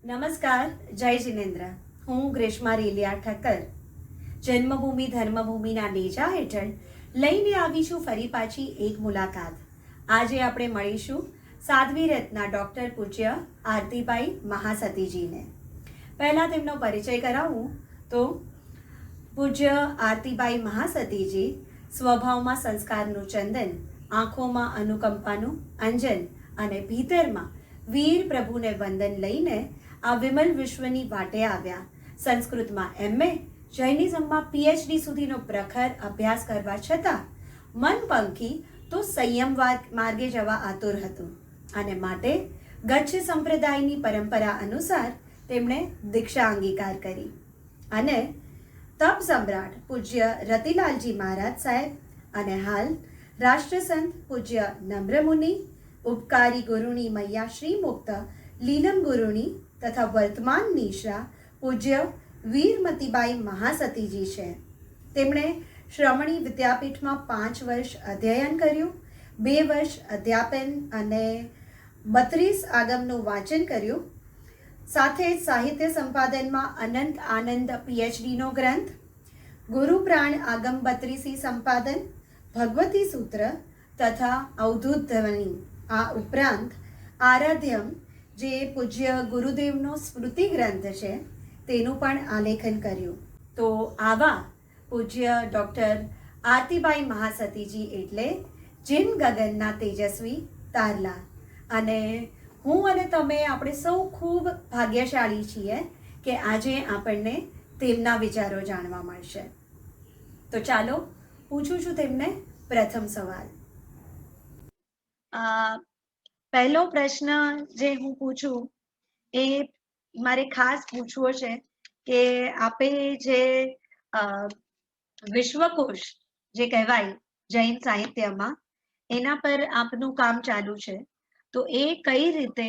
નમસ્કાર, જય જિનેન્દ્ર. હું ગ્રેષ્મા રેલિયા ઠક્કર જન્મભૂમિ ધર્મભૂમિના નેજા હેઠળ લઈને આવી છું ફરી પાછી એક મુલાકાત. આજે આપણે મળીશું સાધ્વી રત્ના ડૉક્ટર પૂજ્ય આરતીબાઈ મહાસતીજીને. પહેલાં તેમનો પરિચય કરાવું તો પૂજ્ય આરતીબાઈ મહાસતીજી સ્વભાવમાં સંસ્કારનું ચંદન, આંખોમાં અનુકંપાનું અંજન અને ભીતરમાં વીર પ્રભુને વંદન લઈને આ વિમલ વિશ્વની વાટે આવ્યા. સંસ્કૃતમાં MA, જૈનિઝમમાં PhD સુધીનો પ્રખર અભ્યાસ કરવા છતાં મન પંખી તો સંયમ માર્ગે જવા આતુર હતું અને માટે ગચ્છ સંપ્રદાયની પરંપરા અનુસાર તેમણે દીક્ષા અંગીકાર કરી અને તપ સમ્રાટ પૂજ્ય રતિલાલજી મહારાજ સાહેબ અને હાલ રાષ્ટ્રસંત પૂજ્ય નમ્રમુનિ, ઉપકારી ગુરુની મૈયા શ્રી મુક્ત લીલમ ગુરુની તથા વર્તમાન નિશા પૂજ્ય વીરમતીબાઈ મહાસતીજી છે. તેમણે શ્રમણી વિદ્યાપીઠમાં 5 વર્ષ અધ્યયન કર્યું, 2 વર્ષ અધ્યાપન અને 32 આગમનું વાંચન કર્યું. સાથે જ સાહિત્ય સંપાદનમાં અનંત આનંદ PhDનો ગ્રંથ, ગુરુ પ્રાણ આગમ 32 સંપાદન, ભગવતી સૂત્ર તથા અવધૂત ધ્વનિ, આ ઉપરાંત આરાધ્યમ જે પૂજ્ય ગુરુદેવનો સ્મૃતિ ગ્રંથ છે તેનું પણ આલેખન કર્યું. તો આવા પૂજ્ય ડૉક્ટર આરતીબાઈ મહાસતીજી એટલે જીન ગગનના તેજસ્વી તારલા. અને હું અને તમે આપણે સૌ ખૂબ ભાગ્યશાળી છીએ કે આજે આપણને તેમના વિચારો જાણવા મળશે. તો ચાલો પૂછું છું તેમને પ્રથમ સવાલ. પહેલો પ્રશ્ન જે હું પૂછું એ મારે ખાસ પૂછવો છે કે આપે જે વિશ્વકોશ જે કહેવાય જૈન સાહિત્યમાં એના પર આપનું કામ ચાલુ છે, તો એ કઈ રીતે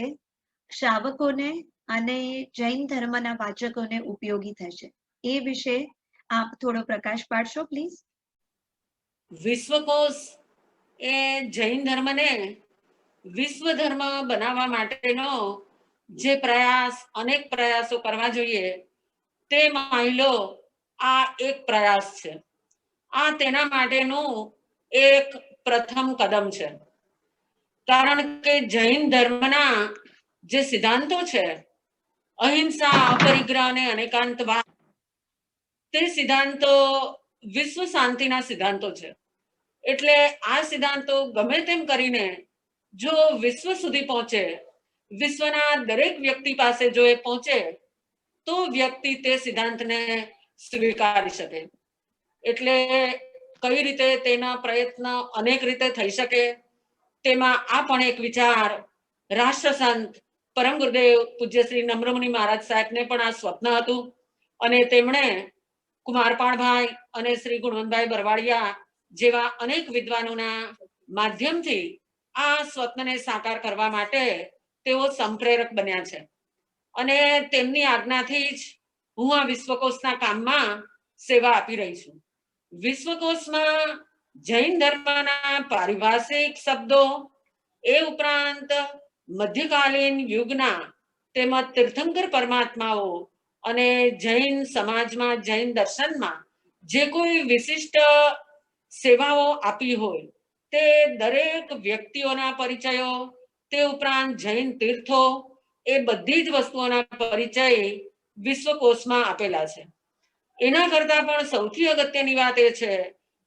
શ્રાવકોને અને જૈન ધર્મના વાચકોને ઉપયોગી થશે એ વિશે આપ થોડો પ્રકાશ પાડશો પ્લીઝ. વિશ્વકોશ એ જૈન ધર્મને વિશ્વ ધર્મ બનાવવા માટેનો જે અનેક પ્રયાસો કરવા જોઈએ તે માહિલો આ એક પ્રયાસ છે. આ તેના માટેનું એક પ્રથમ કદમ છે. કારણ કે જૈન ધર્મના જે સિદ્ધાંતો છે, અહિંસા, અપરિગ્રહ અને અનેકાંતવાદ, તે સિદ્ધાંતો વિશ્વ શાંતિના સિદ્ધાંતો છે. એટલે આ સિદ્ધાંતો ગમે તેમ કરીને જો વિશ્વ સુધી પહોંચે, વિશ્વના દરેક વ્યક્તિ પાસે જો એ પહોંચે તો વ્યક્તિ તે સિદ્ધાંતને સ્વીકારી શકે. એટલે કઈ રીતે તેના પ્રયત્ન અનેક રીતે થઈ શકે તેમાં આ પણ એક વિચાર રાષ્ટ્રસંત પરમ ગુરુદેવ પૂજ્ય શ્રી નમ્રમુનિ મહારાજ સાહેબને પણ આ સ્વપ્ન હતું અને તેમણે કુમારપાળભાઈ અને શ્રી ગુણવંતભાઈ બરવાડિયા જેવા અનેક વિદ્વાનોના માધ્યમથી આ સ્વપ્નને સાકાર કરવા માટે તેઓ સંપ્રેરક બન્યા છે. અને તેમની આજ્ઞાથી જ હું આ વિશ્વકોશના કામમાં સેવા આપી રહી છું. વિશ્વકોશમાં જૈન ધર્મના પારિભાષિક શબ્દો, એ ઉપરાંત મધ્યકાલીન યુગના તેમજ તીર્થંકર પરમાત્માઓ અને જૈન સમાજમાં, જૈન દર્શનમાં જે કોઈ વિશિષ્ટ સેવાઓ આપી હોય તે દરેક વ્યક્તિઓના પરિચયો, તે ઉપરાંત જૈન તીર્થો, એ બધી જ વસ્તુઓના પરિચય વિશ્વકોશમાં આપેલા છે. એના કરતા પણ સૌથી અગત્યની વાત એ છે,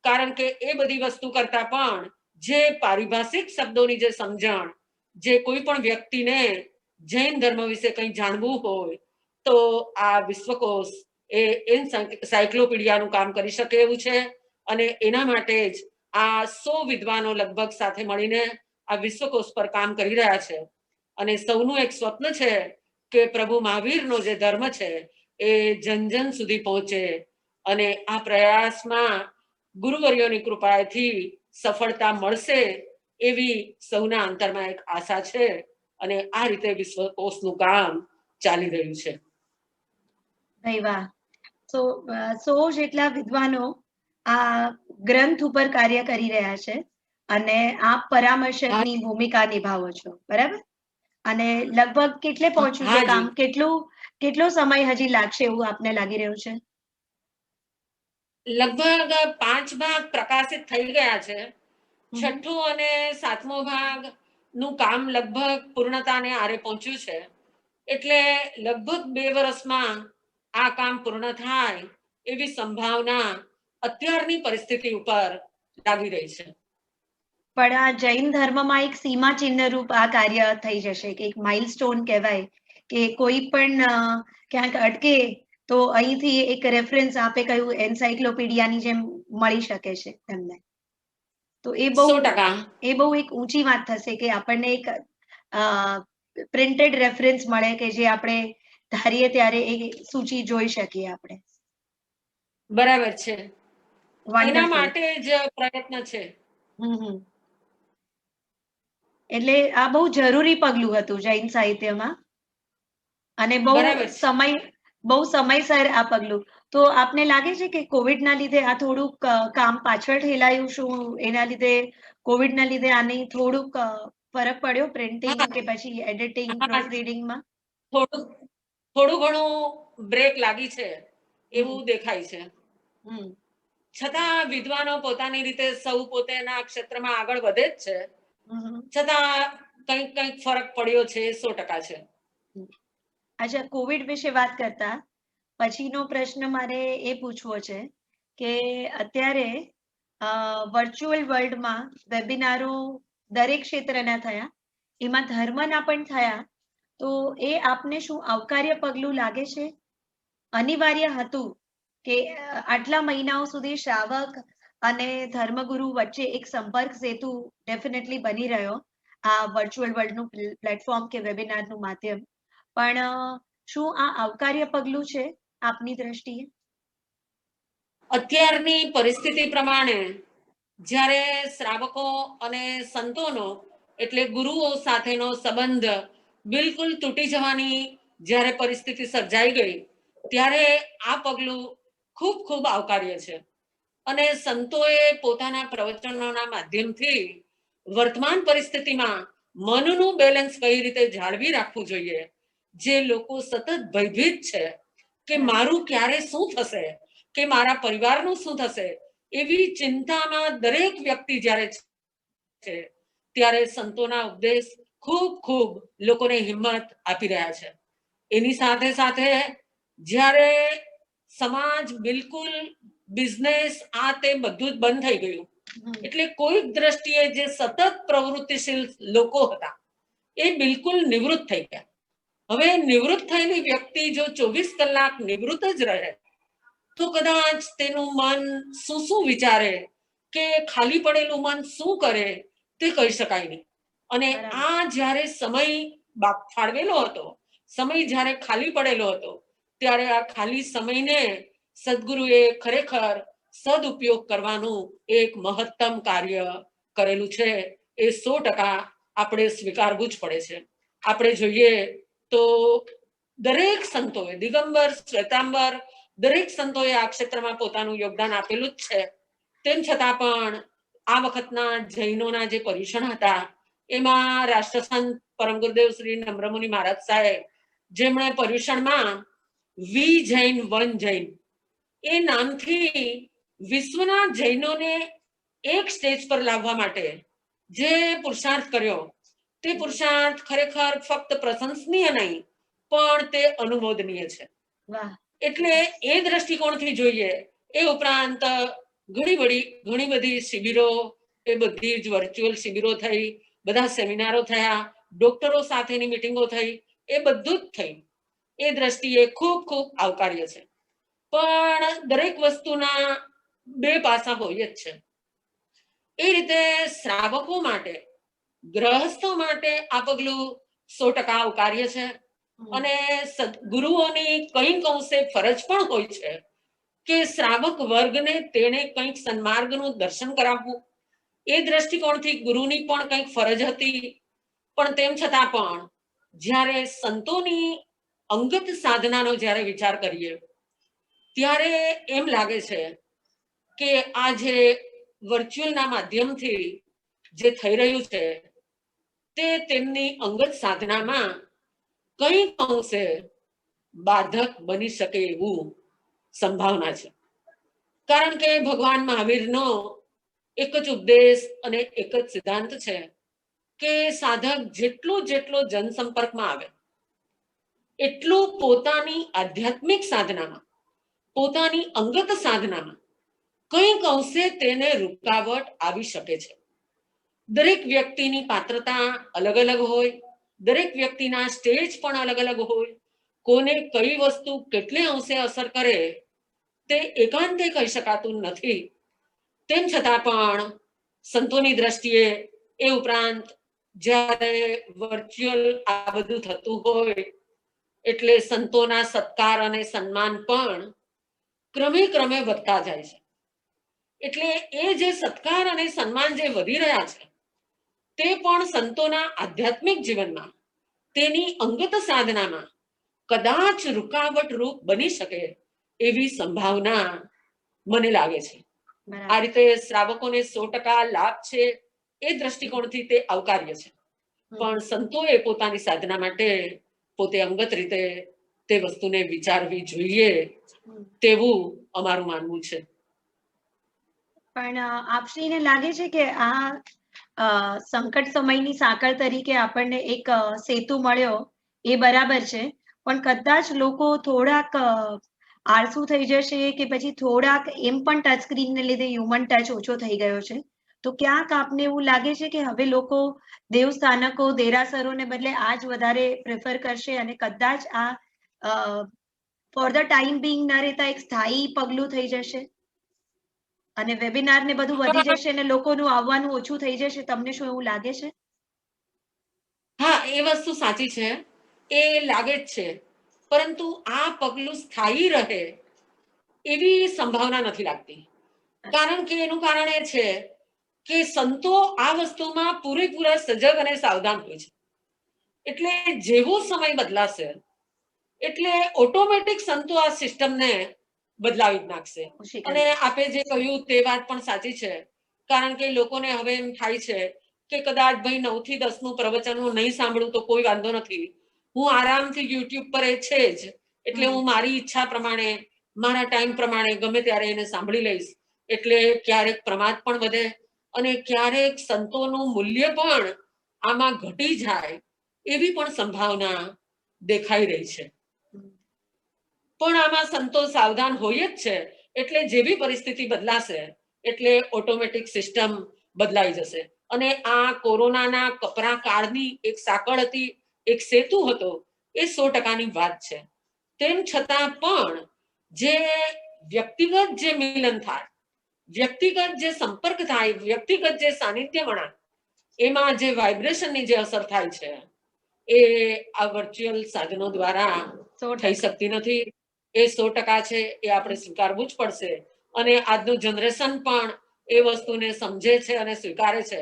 કારણ કે એ બધી વસ્તુ કરતા પણ જે પારિભાષિક શબ્દોની જે સમજણ, જે કોઈ પણ વ્યક્તિને જૈન ધર્મ વિશે કંઈ જાણવું હોય તો આ વિશ્વકોશ એ એન્સાયક્લોપીડિયાનું કામ કરી શકે એવું છે. અને એના માટે જ આ 100 વિદ્વાનો લગભગ સાથે મળીને આ વિશ્વકોશ પર કામ કરી રહ્યા છે. અને સૌનું એક સ્વપ્ન છે કે પ્રભુ મહાવીરનો જે ધર્મ છે એ જન જન સુધી પહોંચે. અને આ પ્રયાસમાં ગુરુવર્યોની કૃપાથી સફળતા મળશે એવી સૌના અંતરમાં એક આશા છે. અને આ રીતે વિશ્વકોશનું કામ ચાલી રહ્યું છે. વાહ. તો 100 જેટલા વિદ્વાનો આ ગ્રંથ ઉપર કાર્ય કરી રહ્યા છે અને આપ પરામર્શકની ભૂમિકા નિભાવો છો, બરાબર? અને લગભગ કેટલે પહોંચ્યું છે હાજી કામ? કેટલો સમય હજી લાગશે એવું આપને લાગી રહ્યું છે? લગભગ 5 ભાગ પ્રકાશિત થઈ ગયા છે. હમ. છઠ્ઠો અને સાતમો ભાગ નું કામ લગભગ પૂર્ણતાને આરે પહોંચ્યું છે. એટલે લગભગ 2 વર્ષમાં આ કામ પૂર્ણ થાય એવી સંભાવના અત્યારની પરિસ્થિતિ ઉપર લાગી રહી છે. પણ આ જૈન ધર્મમાં એક સીમા ચિહ્ન રૂપ આ કાર્ય થઈ જશે કે એક માઇલસ્ટોન કહેવાય કે કોઈ પણ ક્યાંક અટકે તો અહીંથી એક રેફરન્સ આપે કયું એન્સાઇક્લોપીડિયાની જેમ મળી શકે છે એમને. તો એ બહુ 100% એક ઊંચી વાત થશે કે આપણને એક પ્રિન્ટેડ રેફરન્સ મળે કે જે આપણે ધારીએ ત્યારે એ સૂચિ જોઈ શકીએ આપણે. બરાબર છે. એના વન્ડરફુલ. માટે જ પ્રયત્ન છે. હમ. એટલે આ બહુ જરૂરી પગલું હતું જૈન સાહિત્યમાં અને બરાબર છે. બહુ સમયસર આ પગલું. તો આપને લાગે છે કે કોવિડના લીધે આ થોડુંક કામ પાછળ ઠેલાયું? શું એના લીધે કોવિડના લીધે આની થોડુંક ફરક પડ્યો પ્રિન્ટિંગ હા કે પછી એડિટિંગ હા પ્રૂફ રીડિંગમાં? થોડું થોડું ઘણું બ્રેક લાગી છે એવું હમ. દેખાય છે. હમ. છતાં વિદ્વાનો પોતાની રીતે સૌ પોતાના ક્ષેત્રમાં આગળ વધે જ છે. હમ. છતાં કંઈક ફરક પડ્યો છે 100% છે. અચ્છા, કોવિડ વિશે વાત કરતા પછીનો પ્રશ્ન મારે એ પૂછવો છે કે અત્યારે વર્ચ્યુઅલ વર્લ્ડમાં વેબિનારો દરેક ક્ષેત્રના થયા, એમાં ધર્મના પણ થયા. તો એ આપને શું આવકાર્ય પગલું લાગે છે? અનિવાર્ય હતું કે આટલા મહિનાઓ સુધી શ્રાવક અને ધર્મગુરુ વચ્ચે એક સંપર્ક સેતુ ડેફિનેટલી બની રહ્યો આ વર્ચ્યુઅલ વર્લ્ડનું પ્લેટફોર્મ કે વેબિનારનું માધ્યમ, પણ શું આ આવકાર્ય પગલું છે આપની દ્રષ્ટિએ? અત્યારની પરિસ્થિતિ પ્રમાણે જ્યારે શ્રાવકો અને સંતોનો એટલે ગુરુઓ સાથેનો સંબંધ બિલકુલ તૂટી જવાની જ્યારે પરિસ્થિતિ સર્જાઈ ગઈ ત્યારે આ પગલું ખૂબ ખૂબ આવકાર્ય છે. અને સંતોએ પોતાના પ્રવચનોના માધ્યમથી વર્તમાન પરિસ્થિતિમાં મનનું બેલેન્સ કઈ રીતે જાળવી રાખવું જોઈએ, જે લોકો સતત ભયભીત છે કે મારું ક્યારે શું થશે, કે મારા પરિવારનું શું થશે, એવી ચિંતામાં દરેક વ્યક્તિ જ્યારે છે ત્યારે સંતોના ઉપદેશ ખૂબ ખૂબ લોકોને હિંમત આપી રહ્યા છે. એની સાથે સાથે જ્યારે સમાજ બિલકુલ બિઝનેસ આ તે બધું જ બંધ થઈ ગયું, એટલે કોઈક દ્રષ્ટિએ જે સતત પ્રવૃત્તિશીલ લોકો હતા એ બિલકુલ નિવૃત્ત થઈ ગયા. હવે નિવૃત્ત થયેલી વ્યક્તિ જો 24 કલાક નિવૃત્ત જ રહે તો કદાચ તેનું મન શું શું વિચારે, કે ખાલી પડેલું મન શું કરે તે કહી શકાય નહીં. અને આ જ્યારે સમય ફાળવેલો હતો, સમય જ્યારે ખાલી પડેલો હતો, ત્યારે આ ખાલી સમયને સદગુરુએ ખરેખર સદઉપયોગ કરવાનું એક મહત્તમ કાર્ય કરેલું છે. એ 100% આપણે સ્વીકારવું જ પડે છે. આપણે જોઈએ તો દરેક સંતોએ દિગંબર શ્વેતાંબર દરેક સંતોએ આ ક્ષેત્રમાં પોતાનું યોગદાન આપેલું જ છે. તેમ છતાં પણ આ વખતના જૈનોના જે પર્યુષણ હતા એમાં રાષ્ટ્રસંત પરમ ગુરુદેવ શ્રી નમ્રમુનિ મહારાજ સાહેબ, જેમણે પર્યુષણમાં વી જૈન વન જૈન એ નામથી વિશ્વના જૈનોને એક સ્ટેજ પર લાવવા માટે જે પુરુષાર્થ કર્યો તે પુરુષાર્થ ખરેખર ફક્ત પ્રશંસનીય નહીં પણ તે અનુમોદનીય છે. એટલે એ દ્રષ્ટિકોણથી જોઈએ. એ ઉપરાંત ઘણી બધી શિબિરો, એ બધી જ વર્ચ્યુઅલ શિબિરો થઈ, બધા સેમિનારો થયા, ડોક્ટરો સાથેની મિટિંગો થઈ, એ બધું જ થઈ. એ દ્રષ્ટિએ ખૂબ ખૂબ આવકાર્ય છે. પણ દરેક વસ્તુના બે પાસા હોય જ છે. એ રીતે શ્રાવકો માટે, ગ્રહસ્થો માટે આ પગલું 100% આવકાર્ય છે. અને સદગુરુઓની કંઈક અંશે ફરજ પણ હોય છે કે શ્રાવક વર્ગને તેને કંઈક સન્માર્ગનું દર્શન કરાવવું. એ દ્રષ્ટિકોણથી ગુરુની પણ કંઈક ફરજ હતી. પણ તેમ છતાં પણ જ્યારે સંતોની અંગત સાધનાનો જ્યારે વિચાર કરીએ ત્યારે એમ લાગે છે કે આ જે વર્ચ્યુઅલના માધ્યમથી જે થઈ રહ્યું છે તે તેમની અંગત સાધનામાં કંઈક અંશે બાધક બની શકે એવું સંભાવના છે. કારણ કે ભગવાન મહાવીરનો એક જ ઉપદેશ અને એક જ સિદ્ધાંત છે કે સાધક જેટલો જનસંપર્કમાં આવે એટલું પોતાની આધ્યાત્મિક સાધનામાં, પોતાની અંગત સાધનામાં કંઈક અંશે તેને રૂકાવટ આવી શકે છે. દરેક વ્યક્તિની પાત્રતા અલગ અલગ હોય, દરેક વ્યક્તિના સ્ટેજ પણ અલગ અલગ હોય, કોને કઈ વસ્તુ કેટલે અંશે અસર કરે તે એકાંતે કહી શકાતું નથી. તેમ છતાં પણ સંતોની દ્રષ્ટિએ, એ ઉપરાંત જ્યારે વર્ચ્યુઅલ આ બધું થતું હોય એટલે સંતોના સત્કાર અને સન્માન પણ ક્રમે ક્રમે વધતા જાય છે. એટલે એ જે સત્કાર અને સન્માન જે વધી રહ્યા છે તે પણ સંતોના આધ્યાત્મિક જીવનમાં, તેની અંગત સાધનામાં કદાચ રૂકાવટ રૂપ બની શકે એવી સંભાવના મને લાગે છે. આ રીતે શ્રાવકોને 100% લાભ છે એ દ્રષ્ટિકોણથી તે આવકાર્ય છે. પણ સંતોએ પોતાની સાધના માટે પોતે અંગત રીતે તે વસ્તુને વિચારવી જોઈએ તેવું અમારું માનવું છે. પણ આપશ્રીને લાગે છે કે આ સંકટ સમયની સાંકળ તરીકે આપણને એક સેતુ મળ્યો એ બરાબર છે, પણ કદાચ લોકો થોડાક આળસુ થઈ જશે કે પછી થોડાક એમ પણ ટચ સ્ક્રીનને લીધે હ્યુમન ટચ ઓછો થઈ ગયો છે, તો ક્યાંક આપને એવું લાગે છે કે હવે લોકો દેવસ્થાનકો, દેરાસરોને બદલે આ જ વધારે પ્રેફર કરશે અને કદાચ આ ફોર ધ ટાઈમ બિંગ ન રહેતા એક સ્થાયી પગલું થઈ જશે અને વેબિનાર ને બધું વધી જશે અને લોકોનું આવવાનું ઓછું થઈ જશે. તમને શું એવું લાગે છે? હા, એ વસ્તુ સાચી છે, એ લાગે જ છે, પરંતુ આ પગલું સ્થાયી રહે એવી સંભાવના નથી લાગતી. કારણ કે એનું કારણ એ છે કે સંતો આ વસ્તુમાં પૂરેપૂરા સજગ અને સાવધાન હોય છે. એટલે જેવો સમય બદલાશે એટલે ઓટોમેટિક સંતો આ સિસ્ટમને બદલાવી જ નાખશે. અને આપે જે કહ્યું તે વાત પણ સાચી છે. કારણ કે લોકોને હવે એમ થાય છે કે કદાચ ભાઈ 9 થી 10 નું પ્રવચન હું નહીં સાંભળું તો કોઈ વાંધો નથી, હું આરામથી યુટ્યુબ પર એ છે જ એટલે હું મારી ઈચ્છા પ્રમાણે, મારા ટાઈમ પ્રમાણે ગમે ત્યારે એને સાંભળી લઈશ. એટલે ક્યારેક પ્રમાદ પણ વધે અને ક્યારેક સંતોનું મૂલ્ય પણ આમાં ઘટી જાય એવી પણ સંભાવના દેખાઈ રહી છે. પણ આમાં સંતો સાવધાન હોય જ છે, એટલે જેવી પરિસ્થિતિ બદલાશે એટલે ઓટોમેટિક સિસ્ટમ બદલાઈ જશે. અને આ કોરોનાના કપરા કાળની એક સાંકળ હતી, એક સેતુ હતો, એ 100%ની વાત છે. તેમ છતાં પણ જે વ્યક્તિગત જે મિલન થાય, વ્યક્તિગત જે સંપર્ક થાય, વ્યક્તિગત જે સાનિધ્ય મળે, એમાં જે વાઇબ્રેશનની જે અસર થાય છે એ આ વર્ચ્યુઅલ સાધનો દ્વારા થઈ શકતી નથી. એ 100% છે, એ આપણે સ્વીકારવું જ પડશે. અને આજનું જનરેશન પણ એ વસ્તુને સમજે છે અને સ્વીકારે છે.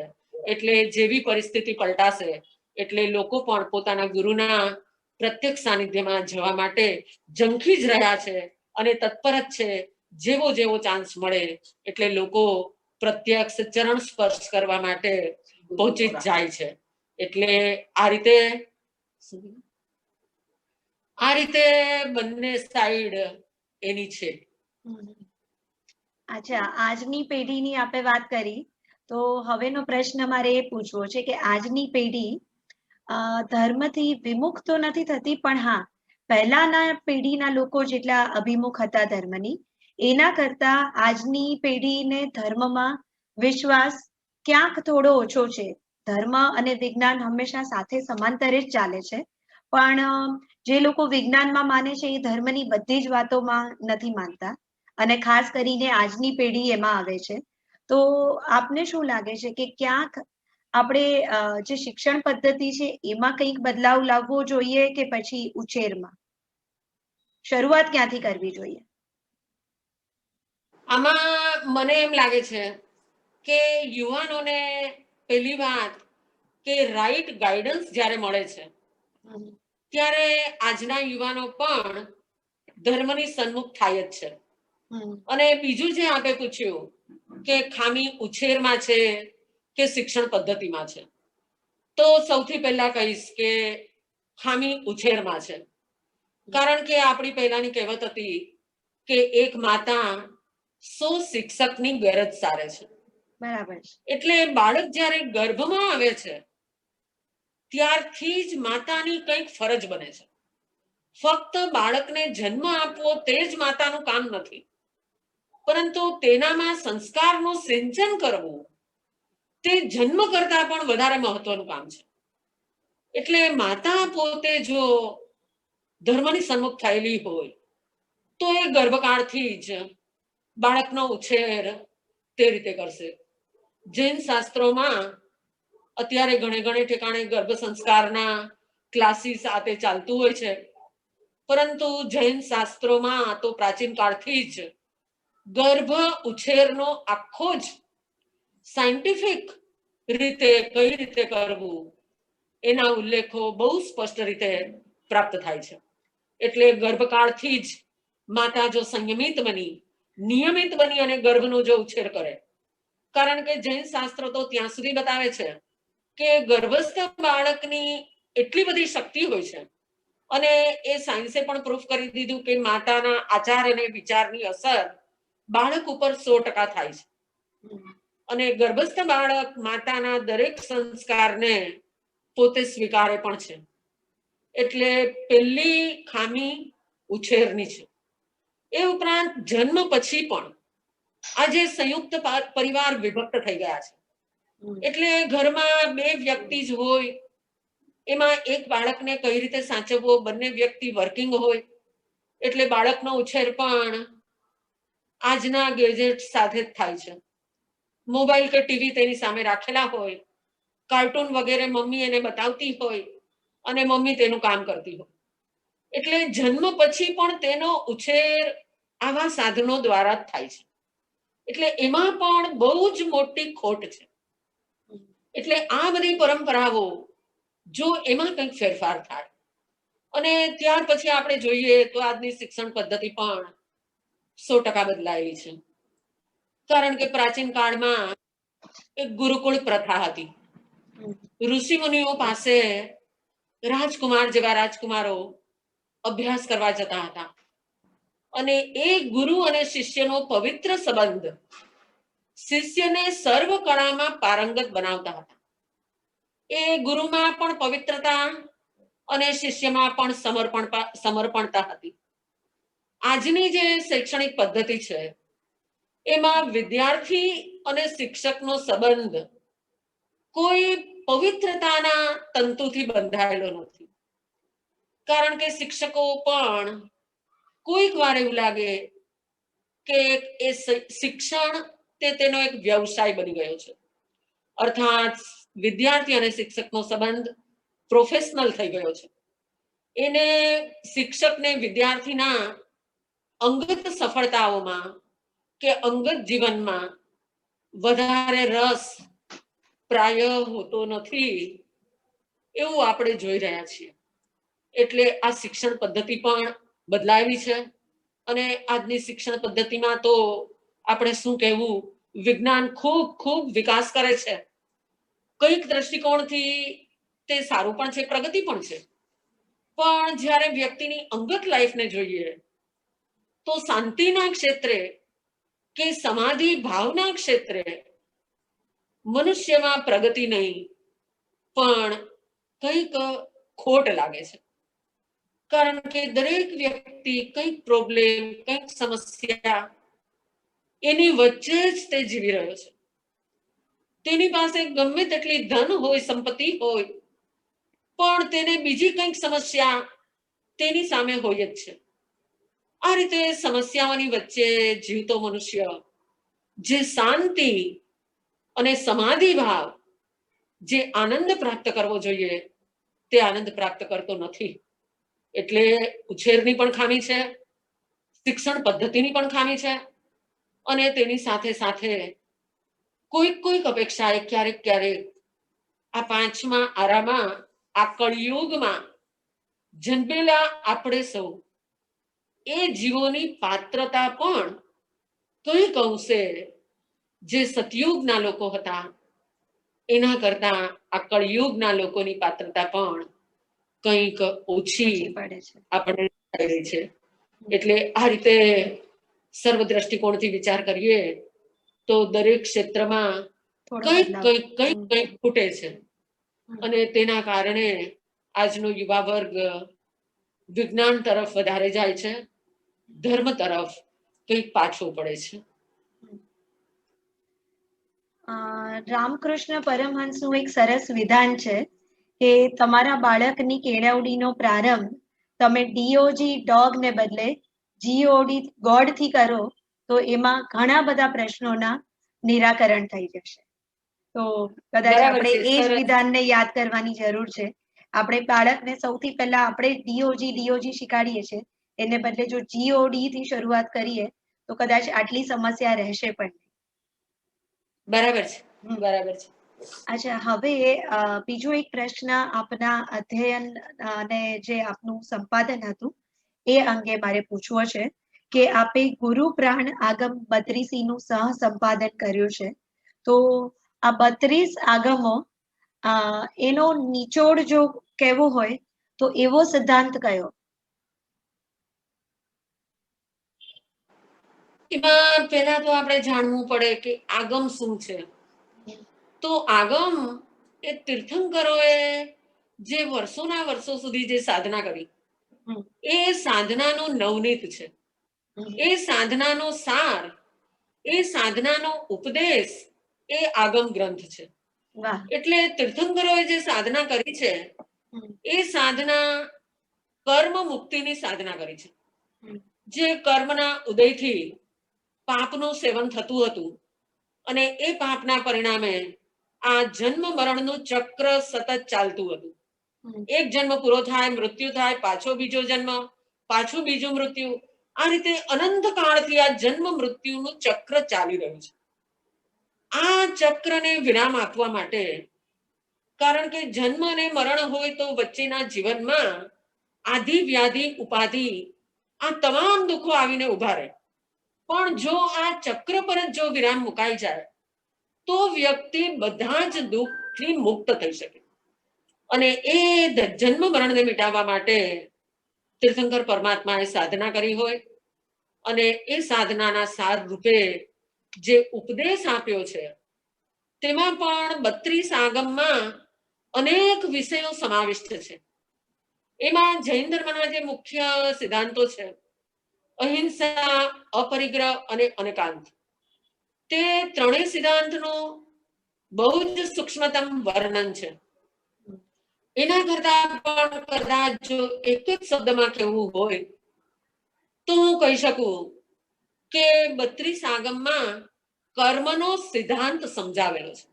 એટલે જેવી પરિસ્થિતિ પલટાશે એટલે લોકો પણ પોતાના ગુરુના પ્રત્યક્ષ સાનિધ્યમાં જવા માટે ઝંખી જ રહ્યા છે અને તત્પર જ છે. જેવો જેવો ચાન્સ મળે એટલે લોકો પ્રત્યક્ષ ચરણ સ્પર્શ કરવા માટે પહોંચી જ જાય છે. એટલે આ રીતે બંને સાઈડ એની છે. અચ્છા, આજની પેઢીની આપણે વાત કરી તો હવેનો પ્રશ્ન મારે એ પૂછવો છે કે આજની પેઢી ધર્મથી વિમુખ તો નથી થતી, પણ હા, પહેલાના પેઢીના લોકો જેટલા અભિમુખ હતા ધર્મની, એના કરતા આજની પેઢીને ધર્મમાં વિશ્વાસ ક્યાંક થોડો ઓછો છે. ધર્મ અને વિજ્ઞાન હંમેશા સાથે સમાંતરે જ ચાલે છે, પણ જે લોકો વિજ્ઞાનમાં માને છે એ ધર્મની બધી જ વાતોમાં નથી માનતા અને ખાસ કરીને આજની પેઢી એમાં આવે છે. તો આપને શું લાગે છે કે ક્યાંક આપણે જે શિક્ષણ પદ્ધતિ છે એમાં કંઈક બદલાવ લાવવો જોઈએ કે પછી ઉછેરમાં શરૂઆત ક્યાંથી કરવી જોઈએ? આમાં મને એમ લાગે છે કે યુવાનોને પહેલી વાત કે રાઈટ ગાઈડન્સ જ્યારે મળે છે ત્યારે આજના યુવાનો પણ ધર્મની સન્મુખ થાય જ છે. અને બીજું જે આપણે પૂછ્યું કે ખામી ઉછેરમાં છે કે શિક્ષણ પદ્ધતિમાં છે, તો સૌથી પહેલા કહીશ કે ખામી ઉછેરમાં છે. કારણ કે આપણી પહેલાની કહેવત હતી કે એક માતા 100 શિક્ષકની ગરજ સારે છે. બરાબર છે. એટલે બાળક જ્યારે ગર્ભમાં આવે છે ત્યારથી જ માતાની કંઈક ફરજ બને છે. ફક્ત બાળકને જન્મ આપવો તે જ માતાનું કામ નથી, પરંતુ તેનામાં સંસ્કારનું સિંચન કરવું તે જન્મ કરતા પણ વધારે મહત્વનું કામ છે. એટલે માતા પોતે જો ધર્મની સન્મુખ થયેલી હોય તો એ ગર્ભકાળથી જ બાળકનો ઉછેર તે રીતે કરશે. જૈન શાસ્ત્રોમાં અત્યારે ઘણે ઠેકાણે ગર્ભ સંસ્કારના ક્લાસીસ આ તે ચાલતું હોય છે, પરંતુ જૈન શાસ્ત્રોમાં તો પ્રાચીન કાળથી જ ગર્ભ ઉછેરનો આખો જ સાયન્ટિફિક રીતે કઈ રીતે કરવું એના ઉલ્લેખો બહુ સ્પષ્ટ રીતે પ્રાપ્ત થાય છે. એટલે ગર્ભકાળથી જ માતા જો સંયમિત બની, નિયમિત બની અને ગર્ભનો જો ઉછેર કરે, કારણ કે જૈન શાસ્ત્રો તો ત્યાં સુધી બતાવે છે કે ગર્ભસ્થ બાળકની એટલી બધી શક્તિ હોય છે, અને એ સાયન્સે પણ પ્રૂફ કરી દીધું કે માતાના આચાર અને વિચારની અસર બાળક ઉપર 100% થાય છે. અને ગર્ભસ્થ બાળક માતાના દરેક સંસ્કારને પોતે સ્વીકારે પણ છે. એટલે પહેલી ખામી ઉછેરની છે. એ ઉપરાંત જન્મ પછી પણ આજે સંયુક્ત પરિવાર વિભક્ત થઈ ગયા છે. એટલે ઘરમાં 2 વ્યક્તિ જ હોય, એમાં એક બાળકને કઈ રીતે સાચવવો, બંને વ્યક્તિ વર્કિંગ હોય, એટલે બાળકનો ઉછેર પણ આજના ગેજેટ સાથે જ થાય છે. મોબાઈલ કે ટીવી તેની સામે રાખેલા હોય, કાર્ટૂન વગેરે મમ્મી એને બતાવતી હોય અને મમ્મી તેનું કામ કરતી હોય. એટલે જન્મ પછી પણ તેનો ઉછેર આવા સાધનો દ્વારા જ થાય છે. એટલે એમાં પણ બહુ જ મોટી ખોટ છે. એટલે આ બધી પરંપરાઓ જો એમાં કંઈક ફેરફાર થાય અને ત્યાર પછી આપણે જોઈએ તો આજની શિક્ષણ પદ્ધતિ પણ 100% બદલાયેલી છે. કારણ કે પ્રાચીન કાળમાં એક ગુરુકુળ પ્રથા હતી. ઋષિ મુનિઓ પાસે રાજકુમાર જેવા રાજકુમારો અભ્યાસ કરવા જતા હતા, અને એ ગુરુ અને શિષ્યનો પવિત્ર સંબંધ શિષ્યને સર્વ કળામાં પારંગત બનાવતા હતા. એ ગુરુમાં પણ પવિત્રતા અને શિષ્યમાં પણ સમર્પણતા હતી. આજની જે શૈક્ષણિક પદ્ધતિ છે એમાં વિદ્યાર્થી અને શિક્ષકનો સંબંધ કોઈ પવિત્રતાના તંતુથી બંધાયેલો નથી. કારણ કે શિક્ષકો પણ કોઈક વાર એવું લાગે કે એ શિક્ષણ તેનો એક વ્યવસાય બની ગયો છે. અર્થાત વિદ્યાર્થી અને શિક્ષકનો સંબંધ પ્રોફેશનલ થઈ ગયો છે. એને શિક્ષકને વિદ્યાર્થીના અંગત સફળતાઓમાં કે અંગત જીવનમાં વધારે રસ પ્રાય હોતો નથી, એવું આપણે જોઈ રહ્યા છીએ. એટલે આ શિક્ષણ પદ્ધતિ પણ બદલાયેલી છે. અને આજની શિક્ષણ પદ્ધતિમાં તો આપણે શું કહેવું, વિજ્ઞાન ખૂબ વિકાસ કરે છે. કઈક દ્રષ્ટિકોણથી તે સારું પણ છે, પ્રગતિ પણ છે. પણ જ્યારે વ્યક્તિની અંગત લાઈફને જોઈએ તો શાંતિના ક્ષેત્રે કે સમાધિ ભાવના ક્ષેત્રે મનુષ્યમાં પ્રગતિ નહીં, પણ કંઈક ખોટ લાગે છે. કારણ કે દરેક વ્યક્તિ કંઈક પ્રોબ્લેમ, કંઈક સમસ્યા એની વચ્ચે જ તે જીવી રહ્યો છે. તેની પાસે ગમે તેટલી ધન હોય, સંપત્તિ હોય, પણ તેને બીજી કંઈક સમસ્યા તેની સામે હોય જ છે. આ રીતે સમસ્યાઓની વચ્ચે જીવતો મનુષ્ય જે શાંતિ અને સમાધિ ભાવ, જે આનંદ પ્રાપ્ત કરવો જોઈએ, તે આનંદ પ્રાપ્ત કરતો નથી. એટલે ઉછેરની પણ ખામી છે, શિક્ષણ પદ્ધતિની પણ ખામી છે, અને તેની સાથે સાથે કોઈક અપેક્ષાએ ક્યારેક આ 5મા આરામાં, આ કળિયુગમાં જન્મેલા આપણે સૌ એ જીવોની પાત્રતા પણ કંઈક અંશે જે સતયુગના લોકો હતા એના કરતા આ કળિયુગના લોકોની પાત્રતા પણ કંઈક ઓછી ઓછી પડે છે. આપણે થઈ રહી છે. એટલે આ રીતે સર્વ દ્રષ્ટિકોણથી વિચાર કરીએ તો દરેક ક્ષેત્રમાં થોડો કંઈક બદલાવ. કંઈક કંઈક કંઈક ખૂટે છે. હમ. અને તેના કારણે આજનો યુવા વર્ગ વિજ્ઞાન તરફ વધારે જાય છે, ધર્મ તરફ કંઈક પાછો પડે છે. રામકૃષ્ણ પરમહંસનું એક સરસ વિધાન છે કે તમારા બાળકની કેળવણીનો પ્રારંભ તમે DOG ડોગ ને બદલે GOD ગોડ થી કરો તો એમાં ઘણા બધા પ્રશ્નોના નિરાકરણ થઈ જશે. તો કદાચ બરાબર આપણે છે, એ જ સરસ. વિધાનને યાદ કરવાની જરૂર છે. આપણે બાળકને સૌથી પહેલા આપણે DOG શીખાડીએ છીએ, એને બદલે જો GOD થી શરૂઆત કરીએ તો કદાચ આટલી સમસ્યા રહેશે પણ નહીં. બરાબર છે, હમ. બરાબર છે. અચ્છા, હવે બીજો એક પ્રશ્ન આપના અધ્યયન અને જે આપનું સંપાદન હતું એ અંગે મારે પૂછવો છે કે આપે ગુરુ પ્રાણ આગમ 32 નું સહ સંપાદન કર્યું છે. તો આ 32 આગમો એનો નિચોડ જો કહેવો હોય તો એવો સિદ્ધાંત કયો? એમાં પહેલા તો આપણે જાણવું પડે કે આગમ શું છે. તો આગમ એ તીર્થંકરોએ જે વર્ષોના વર્ષો સુધી જે સાધના કરી હમ. એ સાધનાનો નવનીત છે. એ સાધનાનો સાર, એ સાધનાનો ઉપદેશ એ આગમ ગ્રંથ છે. વાહ. એટલે તીર્થંકરોએ જે સાધના કરી છે હમ. એ સાધના કર્મ મુક્તિની સાધના કરી છે. હમ. જે કર્મના ઉદયથી પાપનું સેવન થતું હતું અને એ પાપના પરિણામે આ જન્મ મરણનું ચક્ર સતત ચાલતું હતું. હમ. એક જન્મ પૂરો થાય, મૃત્યુ થાય, પાછો બીજો જન્મ, પાછું બીજું મૃત્યુ, આ રીતે અનંત કાળથી આ જન્મ મૃત્યુનું ચક્ર ચાલી રહ્યું છે. આ ચક્રને વિરામ આપવા માટે, કારણ કે જન્મ અને મરણ હોય તો વચ્ચેના જીવનમાં આધિ વ્યાધિ ઉપાધિ આ તમામ દુઃખો આવીને ઉભા રહે. પણ જો આ ચક્ર પર જ જો વિરામ મુકાઈ જાય તો વ્યક્તિ બધા જ દુઃખથી મુક્ત થઈ શકે. અને એ જન્મ મરણને મિટાવવા માટે તીર્થંકર પરમાત્માએ સાધના કરી હોય અને એ સાધનાના સાર રૂપે જે ઉપદેશ આપ્યો છે તેમાં પણ 32 આગમમાં અનેક વિષયો સમાવિષ્ટ છે. એમાં જૈન ધર્મના જે મુખ્ય સિદ્ધાંતો છે, અહિંસા, અપરિગ્રહ અને અનેકાંત, તે ત્રણેય સિદ્ધાંતનું બહુ જ સૂક્ષ્મતમ વર્ણન છે. એના કરતા પણ કદાચ જો એક જ શબ્દમાં કહેવું હોય તો હું કહી શકું કે 32 આગમમાં કર્મનો સિદ્ધાંત સમજાવેલો છે.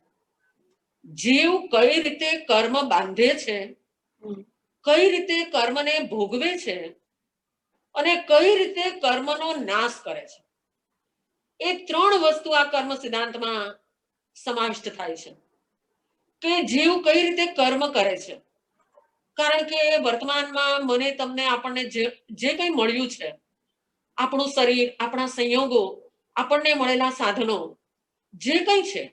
જીવ કઈ રીતે કર્મ બાંધે છે, કઈ રીતે કર્મને ભોગવે છે અને કઈ રીતે કર્મનો નાશ કરે છે, એ ત્રણ વસ્તુ આ કર્મ સિદ્ધાંતમાં સમાવિષ્ટ થાય છે. કે જીવ કઈ રીતે કર્મ કરે છે, કારણ કે વર્તમાનમાં મને તમને આપણને જે કંઈ મળ્યું છે, આપણું શરીર, આપણા સંયોગો, આપણને મળેલા સાધનો, જે કંઈ છે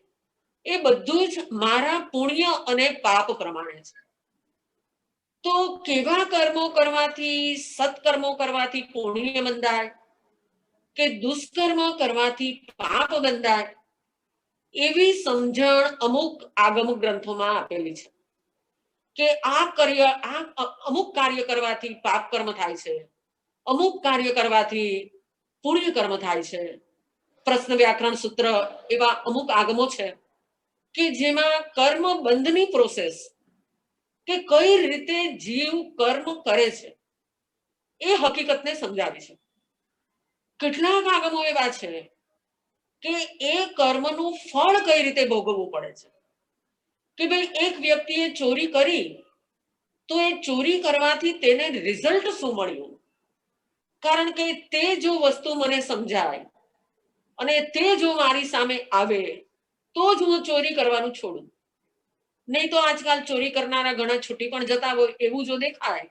એ બધું જ મારા પુણ્ય અને પાપ પ્રમાણે છે. તો કેવા કર્મો કરવાથી, સત્કર્મો કરવાથી પુણ્ય બંધાય કે દુષ્કર્મ કરવાથી પાપ બંધાય, એવી સમજણ અમુક આગમ ગ્રંથોમાં આપેલી છે કે અમુક કાર્ય કરવાથી પાપ કર્મ થાય છે, અમુક કાર્ય કરવાથી પુણ્ય કર્મ થાય છે. પ્રશ્ન વ્યાકરણ સૂત્ર એવા અમુક આગમો છે કે જેમાં કર્મ બંધની પ્રોસેસ, કે કઈ રીતે જીવ કર્મ કરે છે એ હકીકતને સમજાવી છે. કેટલાક આગમો એવા છે કે એ કર્મનું ફળ કઈ રીતે ભોગવવું પડે છે. કે ભાઈ એક વ્યક્તિએ ચોરી કરી તો એ ચોરી કરવાથી તેને રિઝલ્ટ શું મળ્યું, કારણ કે તે જો વસ્તુ મને સમજાય અને તે જો મારી સામે આવે તો જ હું ચોરી કરવાનું છોડું. નહીં તો આજકાલ ચોરી કરનારા ઘણા છૂટી પણ જતા હોય એવું જો દેખાય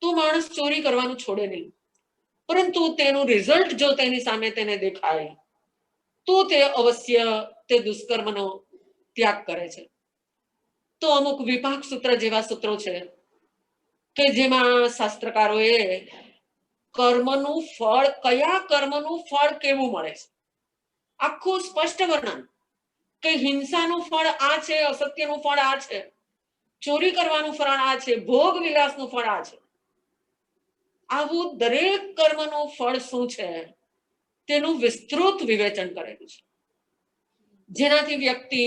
તો માણસ ચોરી કરવાનું છોડે નહીં. પરંતુ તેનું રિઝલ્ટ જો તેની સામે તેને દેખાય તો તે અવશ્ય તે દુષ્કર્મનો ત્યાગ કરે છે. તો અમુક વિભાગ સૂત્ર જેવા સૂત્રો છે કે જેમાં શાસ્ત્રકારોએ કર્મનું ફળ, કયા કર્મનું ફળ કેવું મળે છે, આખું સ્પષ્ટ વર્ણન કે હિંસાનું ફળ આ છે, અસત્યનું ફળ આ છે, ચોરી કરવાનું ફળ આ છે, ભોગ વિલાસનું ફળ આ છે. આવું દરેક કર્મનું ફળ શું છે તેનું વિસ્તૃત વિવેચન કરેલું છે, જેનાથી વ્યક્તિ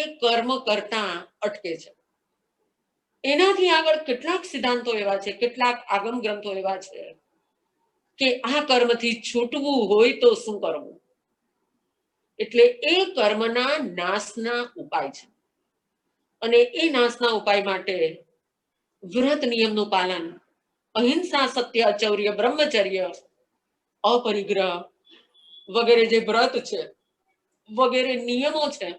એ કર્મ કરતા અટકે છે. એનાથી આગળ કેટલાક સિદ્ધાંતો એવા છે, કેટલાક આગમ ગ્રંથો એવા છે કે આ કર્મથી છૂટવું હોય તો શું કરવું, એટલે એ કર્મના નાશના ઉપાય છે. અને એ નાશના ઉપાય માટે વ્રત નિયમનું પાલન, અહિંસા, સત્ય, ચૌર્ય, બ્રહ્મચર્ય, અપરિગ્રહ વગેરે જે વ્રત છે, વગેરે નિયમો છે,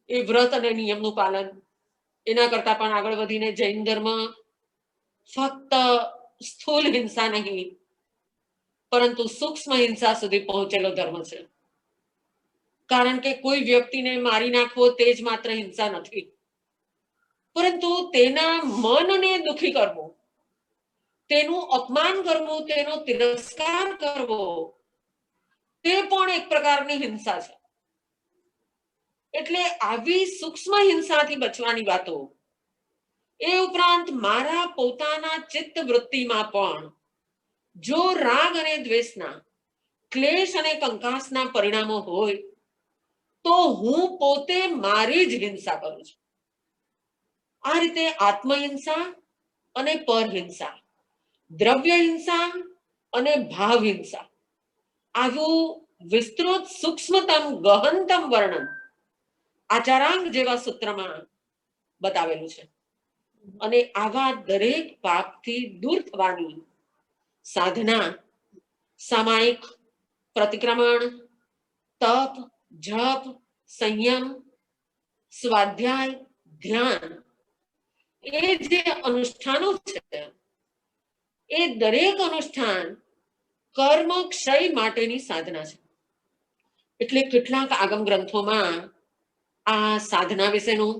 એ વ્રત અને નિયમનું પાલન. એના કરતા પણ આગળ વધીને જૈન ધર્મ ફક્ત સ્થૂલ હિંસા નહીં પરંતુ સૂક્ષ્મ હિંસા સુધી પહોંચેલો ધર્મ છે. કારણ કે કોઈ વ્યક્તિને મારી નાખવો તે જ માત્ર હિંસા નથી, પરંતુ તેના મનને દુખી કરવું, તેનું અપમાન કરવું, તેનો તિરસ્કાર કરવો, તે પણ એક પ્રકારની હિંસા છે. એટલે આવી સૂક્ષ્મ હિંસાથી બચવાની વાતો, એ ઉપરાંત મારા પોતાના ચિત્ત વૃત્તિમાં પણ જો રાગ અને દ્વેષના, ક્લેશ અને કંકાસના પરિણામો હોય તો હું પોતે મારી જ હિંસા કરું છું. આ રીતે આત્મહિંસા અને પરહિંસા, દ્રવ્ય હિંસા અને ભાવ હિંસા, આવું વિસ્તૃત, સૂક્ષ્મતમ, ગહનતમ વર્ણન આચારાંગ જેવા સૂત્રમાં બતાવેલું છે. અને આવા દરેક પાપથી દૂર થવાની સાધના, સામાયિક પ્રતિક્રમણ, તપ, જપ, સંયમ, સ્વાધ્યાય, ધ્યાન, એ જે અનુષ્ઠાનો છે, એ દરેક અનુષ્ઠાન કર્મ ક્ષય માટેની સાધના છે. એટલે કેટલાક આગમ ગ્રંથોમાં આ સાધના વિશેનું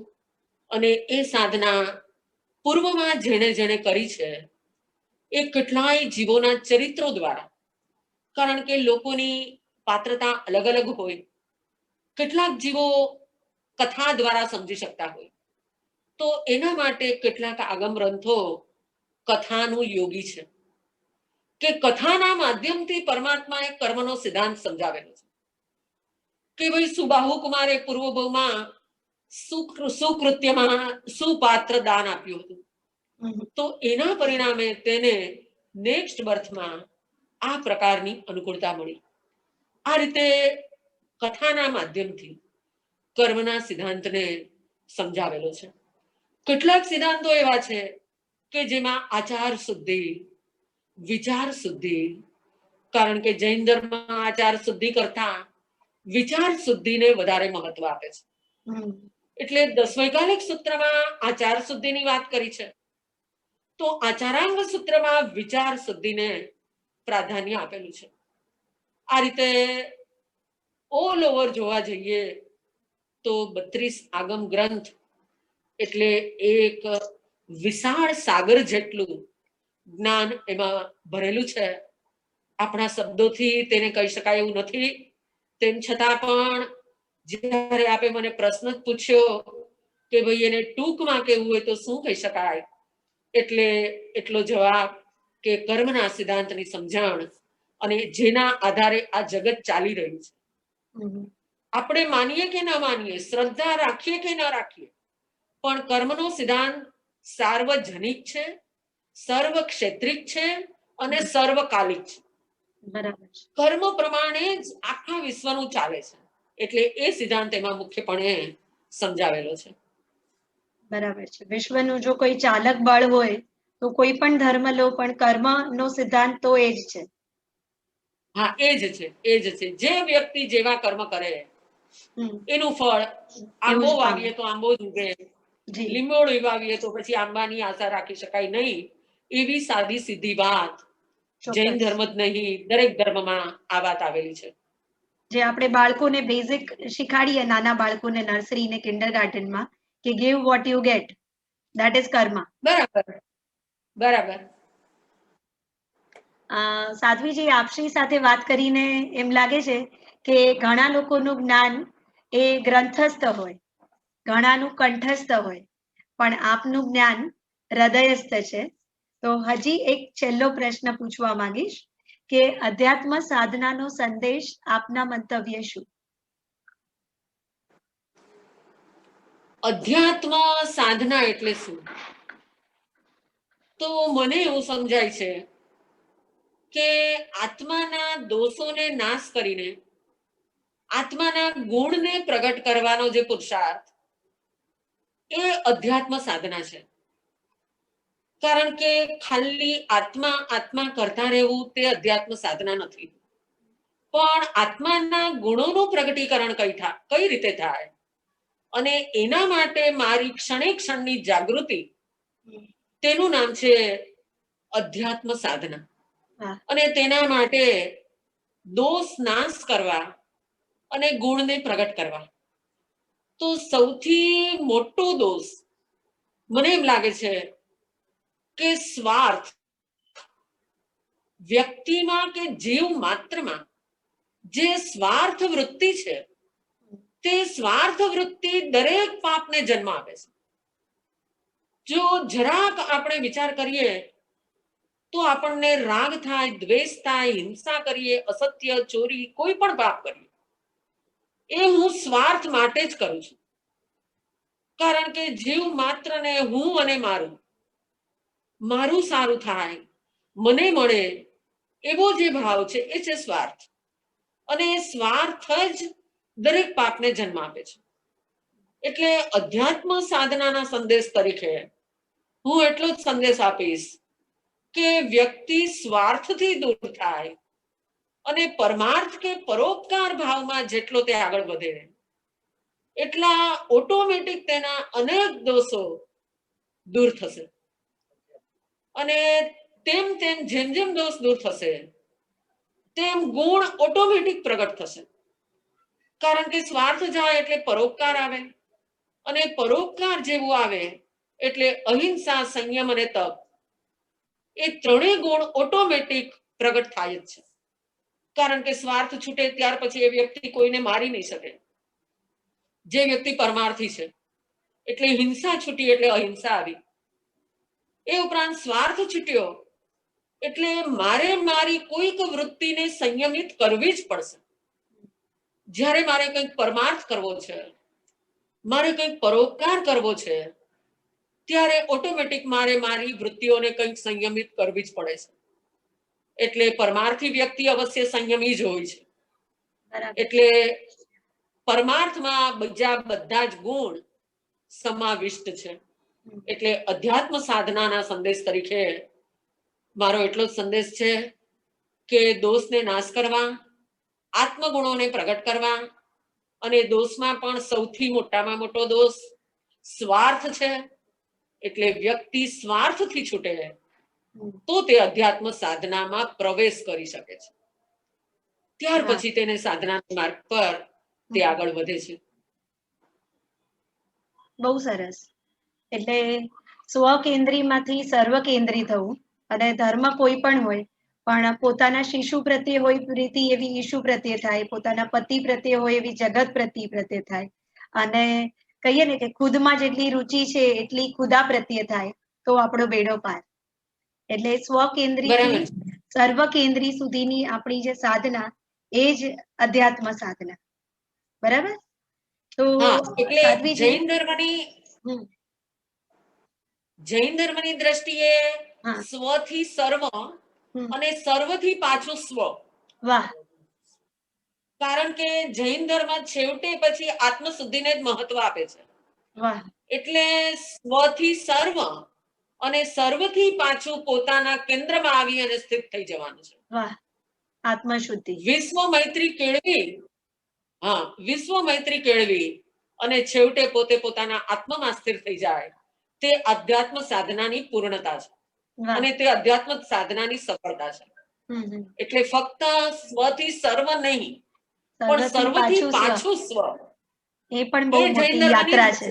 અને એ સાધના પૂર્વમાં જેણે જેણે કરી છે એ કેટલાય જીવોના ચરિત્રો દ્વારા, કારણ કે લોકોની પાત્રતા અલગ અલગ હોય, કેટલાક જીવો કથા દ્વારા સમજી શકતા હોય, તો એના માટે કેટલાક આગમ ગ્રંથો કથાનું યોગી છે કે કથાના માધ્યમથી પરમાત્માએ કર્મનો સિદ્ધાંત સમજાવેલો છે કે ભાઈ સુબાહુ કુમારે પૂર્વ ભવમાં સુકૃત્યમાં સુપાત્ર દાન આપ્યું હતું, તો એના પરિણામે તેને નેક્સ્ટ બર્થમાં આ પ્રકારની અનુકૂળતા મળી. આ રીતે કથાના માધ્યમથી કર્મના સિદ્ધાંતને સમજાવેલો છે. કેટલાક સિદ્ધાંતો એવા છે કે જેમાં આચાર શુદ્ધિ, વિચાર શુદ્ધિ, કારણ કે જૈન ધર્મ આચાર શુદ્ધિ કરતા વિચાર શુદ્ધિને વધારે મહત્વ આપે છે. એટલે દસવૈકાલિક સૂત્રમાં આચાર શુદ્ધિની વાત કરી છે, તો આચારાંગ સૂત્રમાં વિચાર શુદ્ધિને પ્રાધાન્ય આપેલું છે. આ રીતે ઓલ ઓવર જોવા જઈએ તો 32 આગમ ગ્રંથ એટલે એક વિશાળ સાગર જેટલું જ્ઞાન એમાં ભરેલું છે. આપણા શબ્દોથી તેને કહી શકાય એવું નથી, તેમ છતાં પણ જ્યારે આપે મને પ્રશ્ન પૂછ્યો કે ભાઈ એને ટૂંકમાં કહેવું હોય તો શું કહી શકાય, એટલે એટલો જવાબ કે કર્મના સિદ્ધાંતની સમજણ અને જેના આધારે આ જગત ચાલી રહ્યું છે. આપણે માનીએ કે ન માનીએ, શ્રદ્ધા રાખીએ કે ન રાખીએ, પણ કર્મનો સિદ્ધાંત સાર્વજનિક છે, સર્વક્ષેત્રિક છે અને સર્વકાલિક છે. બરાબર. કર્મ પ્રમાણે જ આખા વિશ્વનું ચાલે છે, એટલે એ સિદ્ધાંત એમાં મુખ્યપણે સમજાવેલો છે. બરાબર છે. વિશ્વનું જો કોઈ ચાલક બળ હોય તો કોઈ પણ ધર્મ લો, પણ કર્મનો સિદ્ધાંત તો એ જ છે. હા, એ જ છે, એ જ છે. જે વ્યક્તિ જેવા કર્મ કરે એનું ફળ, આંબો વાવીએ તો આંબો જ ઉગે, લીંબોળી વાવીએ તો પછી આંબાની આશા રાખી શકાય નહીં, એવી સાદી સીધી વાત જૈન ધર્મ જ નહીં, દરેક ધર્મમાં આ વાત આવેલી છે. જે આપણે બાળકોને બેઝિક શીખાડીએ, નાના બાળકોને નર્સરી ને કિન્ડરગાર્ટનમાં, કે give what you get, that is Karma. બરાબર બરાબર. સાધ્વીજી, આપશ્રી સાથે વાત કરીને એમ લાગે છે કે ઘણા લોકોનું જ્ઞાન એ ગ્રંથસ્થ હોય, ઘણાનું કંઠસ્થ હોય, પણ આપનું જ્ઞાન હૃદયસ્થ છે. તો હજી એક છેલ્લો પ્રશ્ન પૂછવા માંગીશ કે અધ્યાત્મ સાધનાનો સંદેશ આપના મંતવ્ય શું? અધ્યાત્મ સાધના એટલે શું? તો મને એવું સમજાય છે કે આત્માના દોષોને નાશ કરીને આત્માના ગુણને પ્રગટ કરવાનો જે પુરુષાર્થ, એ અધ્યાત્મ સાધના છે. કારણ કે ખાલી આત્મા આત્મા કરતા રહેવું તે અધ્યાત્મ સાધના નથી, પણ આત્માના ગુણોનું પ્રગટીકરણ કઈ રીતે થાય અને એના માટે મારી ક્ષણે ક્ષણની જાગૃતિ, તેનું નામ છે અધ્યાત્મ સાધના. અને તેના માટે દોષ નાશ કરવા અને ગુણને પ્રગટ કરવા. તો સૌથી મોટો દોષ મને એમ લાગે છે કે સ્વાર્થ. વ્યક્તિમાં કે જીવ માત્રમાં જે સ્વાર્થ વૃત્તિ છે, તે સ્વાર્થ વૃત્તિ દરેક પાપને જન્મ આપે છે. જો જરાક આપણે વિચાર કરીએ તો આપણને રાગ થાય, દ્વેષ થાય, હિંસા કરીએ, અસત્ય, ચોરી, કોઈ પણ પાપ કરીએ, એ હું સ્વાર્થ માટે જ કરું છું. કારણ કે જીવ માત્રને હું અને મારું સારું થાય, મને મળે, એવો જે ભાવ છે એ છે સ્વાર્થ. અને એ સ્વાર્થ જ દરેક પાપને જન્મ આપે છે. એટલે અધ્યાત્મ સાધનાના સંદેશ તરીકે હું એટલો જ સંદેશ આપીશ કે વ્યક્તિ સ્વાર્થથી દૂર થાય અને પરમાર્થ કે પરોપકાર ભાવમાં જેટલો તે આગળ વધે, એટલા ઓટોમેટિક તેના અનેક દોષો દૂર થશે. અને તેમ તેમ જેમ જેમ દોષ દૂર થશે, તેમ ગુણ ઓટોમેટિક પ્રગટ થશે. કારણ કે સ્વાર્થ જાય એટલે પરોપકાર આવે, અને પરોપકાર જેવું આવે એટલે અહિંસા, સંયમ અને તપ, એ ત્રણેય ગુણ ઓટોમેટિક પ્રગટ થાય જ છે. કારણ કે સ્વાર્થ છૂટે ત્યાર પછી એ વ્યક્તિ કોઈને મારી નહીં શકે. જે વ્યક્તિ પરમાર્થી છે, એટલે હિંસા છૂટી એટલે અહિંસા આવી. એ ઉપરાંત સ્વાર્થ છૂટ્યો એટલે મારે મારી કોઈક વૃત્તિને સંયમિત કરવી જ પડશે. જ્યારે મારે કંઈક પરમાર્થ કરવો છે, મારે કંઈક પરોપકાર કરવો છે, ત્યારે ઓટોમેટિક મારે મારી વૃત્તિઓને કંઈક સંયમિત કરવી જ પડે છે. એટલે પરમાર્થી વ્યક્તિ અવશ્ય સંયમી જ હોય છે. એટલે પરમાર્થમાં બીજા બધા જ ગુણ સમાવિષ્ટ છે. એટલે અધ્યાત્મ સાધનાના સંદેશ તરીકે મારો એટલો જ સંદેશ છે કે દોષને નાશ કરવા, આત્મગુણોને પ્રગટ કરવા, અને દોષમાં પણ સૌથી મોટામાં મોટો દોષ સ્વાર્થ છે. એટલે વ્યક્તિ સ્વાર્થથી છૂટે તો તે અધ્યાત્મ સાધનામાં પ્રવેશ કરી શકે છે. ત્યાર પછી તેને સાધનાના માર્ગ પર તે આગળ વધે છે. બહુ સરસ. એટલે સ્વકેન્દ્રીમાંથી સર્વકેન્દ્રી થવું, અને ધર્મ કોઈ પણ હોય, પણ પોતાના શિશુ પ્રત્યે હોય પ્રીતિ એવી ઈશુ પ્રત્યે થાય, પોતાના પતિ પ્રત્યે હોય એવી જગત પ્રત્યે થાય, અને કહીએ ને કે ખુદમાં જેટલી રુચિ છે એટલી ખુદા પ્રત્યે થાય, તો આપણો બેડો પાર. એટલે સ્વકેન્દ્રીથી સર્વકેન્દ્રી સુધીની આપણી જે સાધના, એ જ અધ્યાત્મ સાધના. બરાબર? તો જૈન ધર્મની દ્રષ્ટિએ સ્વથી સર્વ અને સર્વથી પાછું સ્વ. વાહ. કારણ કે જૈન ધર્મ છેવટે પછી આત્મશુદ્ધિને જ મહત્વ આપે છે. વાહ. એટલે સ્વથી સર્વ અને સર્વથી પાછું પોતાના કેન્દ્રમાં આવી અને સ્થિત થઈ જવાનું છે. વાહ. આત્મશુદ્ધિ. વિશ્વ મૈત્રી કેળવી અને છેવટે પોતે પોતાના આત્મામાં સ્થિર થઈ જાય, તે અધ્યાત્મ સાધનાની પૂર્ણતા છે. અને તે અધ્યાત્મ સાધનાની સફળતા છે. એટલે ફક્ત સ્વથી સર્વ નહીં, પણ સર્વથી પાછું સ્વ, એ પણ બહુ મોટી યાત્રા છે.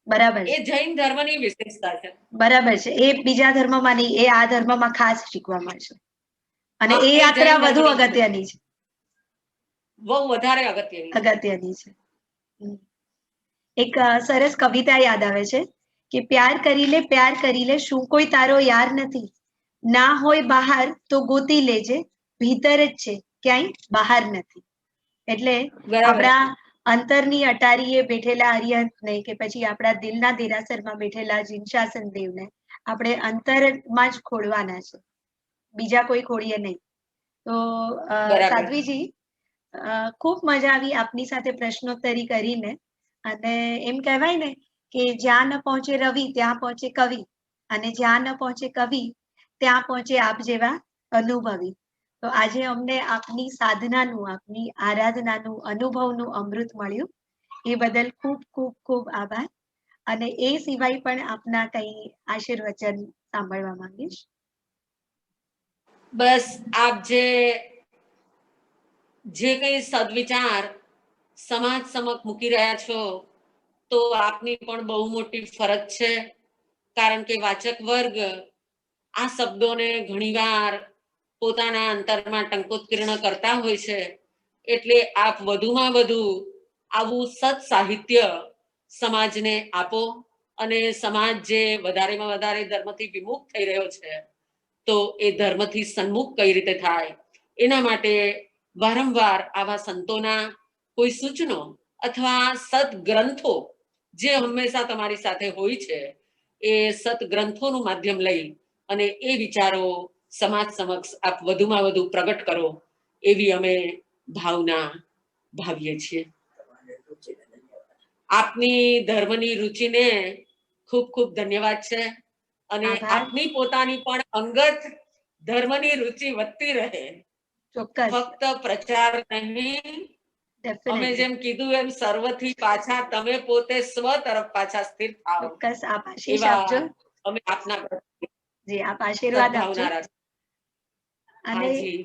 બરાબર એ છે, જૈન ધર્મની વિશેષતા છે. બરાબર છે. એ બીજા ધર્મમાં નહીં, એ આ ધર્મમાં ખાસ શીખવા મળશે. અને હા, એ એ યાત્રા જૈન વધુ ધર્મની અગત્યની છે, બહુ વધારે અગત્યની છે. અગત્યની છે. હમ. એક સરસ કવિતા યાદ આવે છે કે પ્યાર કરી લે શું કોઈ તારો યાર નથી, ના હોય બહાર તો ગોતી લેજે, ભીતર જ છે ક્યાંય બહાર નથી. એટલે બરાબર આપણા છે. અંતરની અટારીએ બેઠેલા અરિહંતને કે પછી આપણા દિલના દેરાસરમાં બેઠેલા જીનશાસન દેવને આપણે અંતરમાં જ ખોળવાના છે, બીજા કોઈ ખોળીએ નહીં. તો બરાબર. સાધ્વીજી, ખૂબ મજા આવી આપની સાથે પ્રશ્નોત્તરી કરીને. અને એમ કહેવાય ને કે જ્યાં ન પહોંચે રવિ ત્યાં પહોંચે કવિ, અને જ્યાં ન પહોંચે કવિ ત્યાં પહોંચે આપ જેવા અનુભવી. તો આજે અમને આપની સાધનાનું, આપની આરાધનાનું, અનુભવનું અમૃત મળ્યું. એ બદલ ખૂબ ખૂબ ખૂબ આભાર. અને એ સિવાય પણ આપના કંઈ આશીર્વચન સાંભળવા માંગીશ. બસ આપ જે કંઈ સદવિચાર સમાજ સમક્ષ મૂકી રહ્યા છો, તો આપની પણ બહુ મોટી ફરજ છે. કારણ કે વાચક વર્ગ આ શબ્દોને ઘણીવાર પોતાના અંતરમાં ટંકોત્કીર્ણ કરતા હોય છે. એટલે આપ વધુમાં વધુ આવું સત સાહિત્ય સમાજને આપો, અને સમાજ જે વધારેમાં વધારે ધર્મથી વિમુખ થઈ રહ્યો છે, તો એ ધર્મથી સન્મુખ કઈ રીતે થાય, એના માટે વારંવાર આવા સંતોના કોઈ સૂચનો અથવા સદગ્રંથો જે હંમેશા તમારી સાથે હોય છે, એ સદગ્રંથોનું માધ્યમ લઈ અને એ વિચારો સમાજ સમક્ષ આપ વધુમાં વધુ પ્રગટ કરો, એવી અમે ભાવના ભાવીએ છીએ. આપની ધર્મની રુચિને ખૂબ ખૂબ ધન્યવાદ છે. અને આભાર. આપની પોતાની પણ અંગત ધર્મની રુચિ વધતી રહે. ચોક્કસ, ફક્ત પ્રચાર નહીં, અમે ડેફિનેટલી, જેમ કીધું એમ સર્વથી પાછા તમે પોતે સ્વ તરફ પાછા સ્થિર થાવ, ચોક્કસ. આપ આશીષ એવા આપજો. અમે આપના જી, આપ આશીર્વાદ આપજો. સદભાવના રાખીએ. અને હાજી.